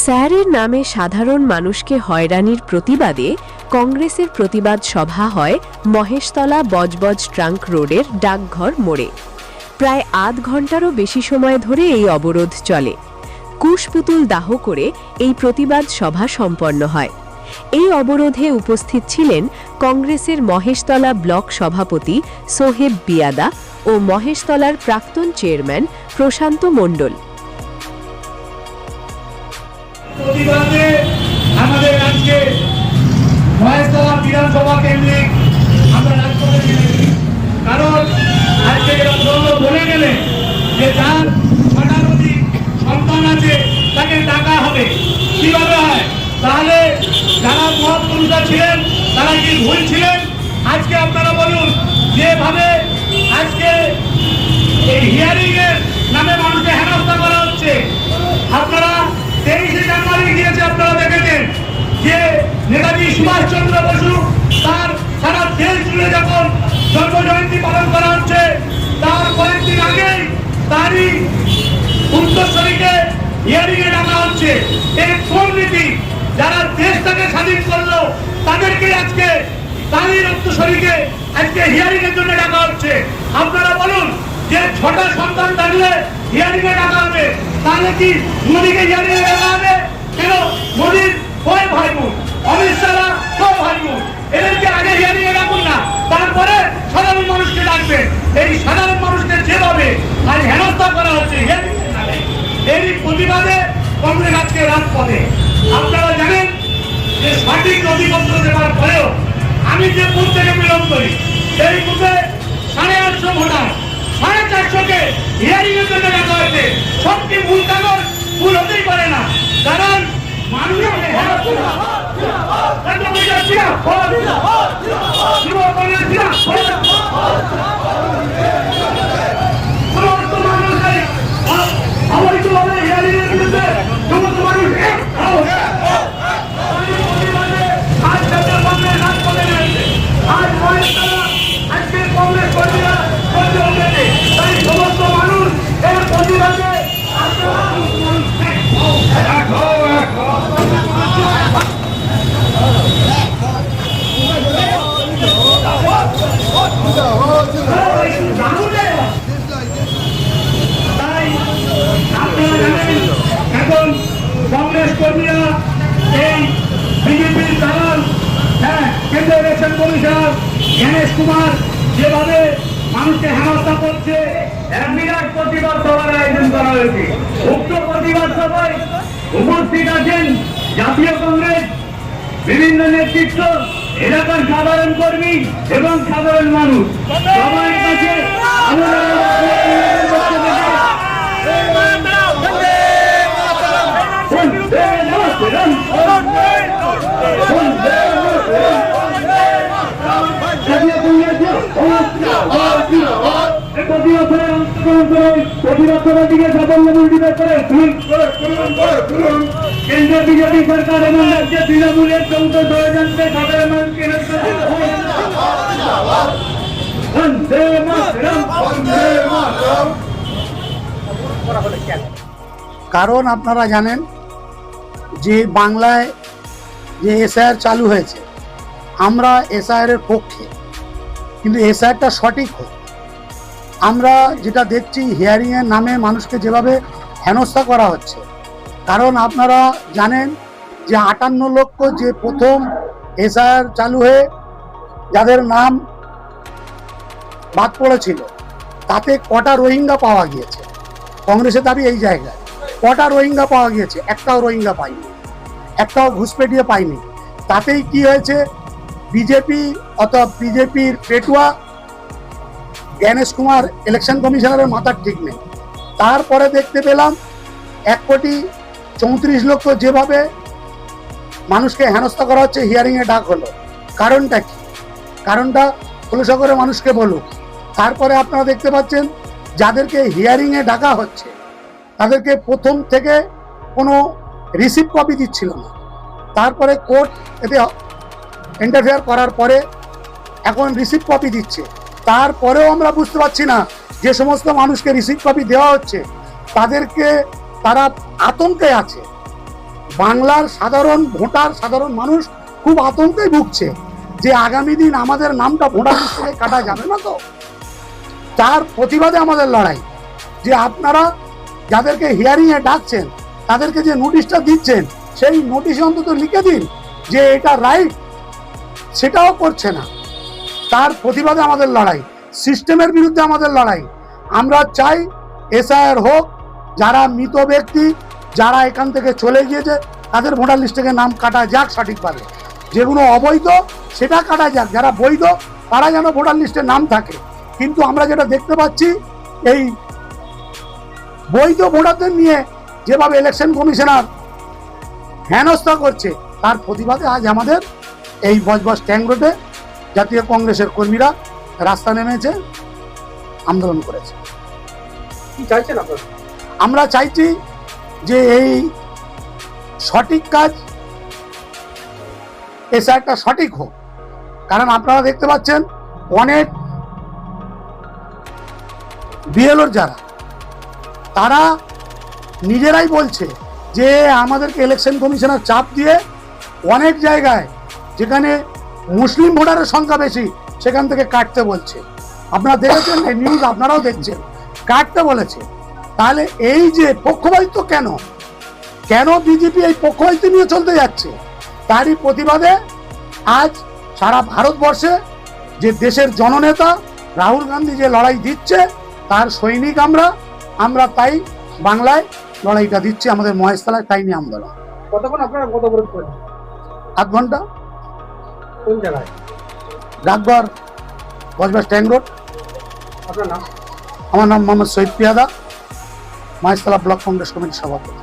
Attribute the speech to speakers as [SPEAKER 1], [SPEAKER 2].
[SPEAKER 1] স্যারের নামে সাধারণ মানুষকে হয়রানির প্রতিবাদে কংগ্রেসের প্রতিবাদ সভা হয় মহেশতলা বজবজ ট্রাঙ্ক রোডের ডাকঘর মোড়ে। প্রায় আধ ঘন্টারও বেশি সময় ধরে এই অবরোধ চলে। কুশপুতুল দাহ করে এই প্রতিবাদ সভা সম্পন্ন হয়। এই অবরোধে উপস্থিত ছিলেন কংগ্রেসের মহেশতলা ব্লক সভাপতি সোহেব বিয়াদা ও মহেশতলার প্রাক্তন চেয়ারম্যান প্রশান্ত মণ্ডল।
[SPEAKER 2] প্রতিবাদে আমাদের আজকে মহেশতলা বিধানসভা কেন্দ্রিক আমরা রাজপথে নেমেছি। কারণ আজকে বলে গেলে যে যার শতাধিক সন্তান আছে তাকে টাকা হবে, কিভাবে হয়? তাহলে যারা মহাপুরুষরা ছিলেন তারা কি ভুল ছিলেন? আজকে আপনারা বলুন, যেভাবে আজকে এই হিয়ারিং এর নামে মানুষকে হেনস্থা করা হচ্ছে। আপনারা 23শে জানুয়ারি গিয়েছে, আপনারা দেখেছেন যে নেতাজি সুভাষচন্দ্র বসু তার সারা দেশ জুড়ে যখন জন্মজয়ন্তী পালন করা হচ্ছে, তার কয়েকদিন আগেই তারই উত্তরসূরিকে হিয়ারিং এ ডাকা হচ্ছে। এই কোন নীতি? যারা দেশটাকে স্বাধীন করলো তাদেরকে আজকে তারই উত্তরসূরিকে আজকে হিয়ারিং এর জন্য ডাকা হচ্ছে। আপনারা বলুন যে 6টা সন্তান থাকলে হিয়ারিং এ ডাকা হবে, তাহলে কি মোদীকে হিয়ারিং এ ডাকা হবে কেন? মোদীর কয় ভাই বোন, অমিত শাহ কয় ভাই বোন, এদেরকে আগে হিয়ারিং এ ডাকুন না, তারপরে সাধারণ মানুষকে ডাকবে। এই সাধারণ মানুষকে যেভাবে আজ হেনস্থা করা হচ্ছে এরই প্রতিবাদে কংগ্রেস আজকে রাজপথে। আপনারা জানেন যে সঠিক নথিপত্র দেওয়ার পরেও আমি যে বুথ থেকে বিলং করি সেই বুথে 850 ভোটার, 450কে হিয়ারিং এর জন্য ডাকা হয়েছে। সবটি ভুল কাগজ, ভুল হতেই পারে না, কারণ মানুষের অবৈধভাবে হিয়ারিং এর বিরুদ্ধে সমস্ত মানুষ আজ জাতীয় কংগ্রেস রাজপথে নেমেছে। আজ আজকে কংগ্রেস কর্মীরা করতে উঠেছে, তাই সমস্ত মানুষ এর প্রতিবাদে এখন কংগ্রেস কর্মীরা এই বিজেপির দালাল কেন্দ্রীয় ইলেকশন কমিশনার গণেশ কুমার যেভাবে মানুষকে হেনস্থা করছে, এক বিরাট প্রতিবাদ সভার আয়োজন করা হয়েছে। উক্ত প্রতিবাদ সভায় উপস্থিত আছেন জাতীয় কংগ্রেস বিভিন্ন নেতৃত্ব, এলাকার সাধারণ কর্মী এবং সাধারণ মানুষ। সবার কাছে কেন্দ্রীয় বিজেপি সরকার এবং রাজ্যে তৃণমূলের চৌদ্দ ষড়যন্ত্রে সাধারণ মানুষকে
[SPEAKER 3] কারণ আপনারা জানেন যে বাংলায় যে এসআইআর চালু হয়েছে, আমরা এসআইআর এর পক্ষে, কিন্তু এসআইআরটা সঠিক হোক। আমরা যেটা দেখছি হিয়ারিং এর নামে মানুষকে যেভাবে হেনস্থা করা হচ্ছে, কারণ আপনারা জানেন যে 58 লক্ষ যে প্রথম এসআইআর চালু হয়ে যাদের নাম বাদ পড়েছিল তাতে কটা রোহিঙ্গা পাওয়া গিয়েছে। কংগ্রেসের দাবি এই জায়গায় কটা রোহিঙ্গা পাওয়া গিয়েছে, একটাও রোহিঙ্গা পাইনি, একটাও ঘুষপেটিয়ে পাইনি। তাতেই কি হয়েছে, বিজেপি অথবা বিজেপির পেটুয়া গণেশ কুমার ইলেকশন কমিশনারের মাথার ঠিক নেই। তারপরে দেখতে পেলাম 1,34,00,000 যেভাবে মানুষকে হেনস্থা করা হচ্ছে, হিয়ারিং এ ডাক হলো। কারণটা কি? কারণটা খোলসা করে মানুষকে বলুক। তারপরে আপনারা দেখতে পাচ্ছেন যাদেরকে হিয়ারিং এ ডাকা হচ্ছে তাদেরকে প্রথম থেকে কোনো রিসিভ কপি দিচ্ছিল না, তারপরে কোর্ট এতে ইন্টারফেয়ার করার পরে এখন রিসিভ কপি দিচ্ছে। তারপরেও আমরা বুঝতে পারছি না যে সমস্ত মানুষকে রিসিভ কপি দেওয়া হচ্ছে তাদেরকে তারা আতঙ্কে আছে। বাংলার সাধারণ ভোটার, সাধারণ মানুষ খুব আতঙ্কে ভুগছে যে আগামী দিন আমাদের নামটা ভোটার লিস্ট থেকে কাটা যাবে না তো। তার প্রতিবাদে আমাদের লড়াই, যে আপনারা যাদেরকে হিয়ারিং এ ডাকছেন তাদেরকে যে নোটিশটা দিচ্ছেন সেই নোটিশে অন্তত লিখে দিন যে এটা রাইট, সেটাও করছে না। তার প্রতিবাদে আমাদের লড়াই, সিস্টেমের বিরুদ্ধে আমাদের লড়াই। আমরা চাই এসআইআর হোক, যারা মৃত ব্যক্তি, যারা এখান থেকে চলে গিয়েছে তাদের ভোটার লিস্ট থেকে নাম কাটা যাক সঠিকভাবে, যেগুলো অবৈধ সেটা কাটা যাক, যারা বৈধ তারা যেন ভোটার লিস্টে নাম থাকে। কিন্তু আমরা যেটা দেখতে পাচ্ছি, এই বৈধ ভোটারদের নিয়ে যেভাবে ইলেকশন কমিশনার হেনস্থা করছে, তার প্রতিবাদে আজ আমাদের এই বজবজ ট্যাঙ্ক রোডে জাতীয় কংগ্রেসের কর্মীরা রাস্তা নেমেছে, আন্দোলন করেছে।
[SPEAKER 2] কি চাইছেন আপনারা?
[SPEAKER 3] আমরা চাইছি যে এই সঠিক কাজ, এসআইআরটা সঠিক হোক। কারণ আপনারা দেখতে পাচ্ছেন অনেক বিএলওর যারা, তারা নিজেরাই বলছে যে আমাদেরকে ইলেকশন কমিশনার চাপ দিয়ে অনেক জায়গায় যেখানে মুসলিম ভোটারের সংখ্যা বেশি সেখান থেকে কাটতে বলছে। আপনারা দেখেছেন এই নিউজ, আপনারাও দেখছেন, কাটতে বলেছে। তাহলে এই যে পক্ষপাতিত্ব, কেন বিজেপি এই পক্ষপাতিত্ব নিয়ে চলতে যাচ্ছে, তারই প্রতিবাদে আজ সারা ভারতবর্ষে যে দেশের জননেতা রাহুল গান্ধী যে লড়াই দিচ্ছে তার সৈনিক আমরা তাই বাংলায় লড়াইটা দিচ্ছি, আমাদের মহেশতলায় তাই নিয়ে আন্দোলন।
[SPEAKER 2] কতক্ষণ আপনারা কত অবরোধ করেন?
[SPEAKER 3] আধ ঘন্টা।
[SPEAKER 2] কোন জায়গায়?
[SPEAKER 3] ডাকঘর, বজবজ ট্যাঙ্ক রোড।
[SPEAKER 2] আপনার নাম?
[SPEAKER 3] আমার নাম মোহাম্মদ শহীদ পিয়াদা, মহেশতলা ব্লক কংগ্রেস কমিটির সভাপতি।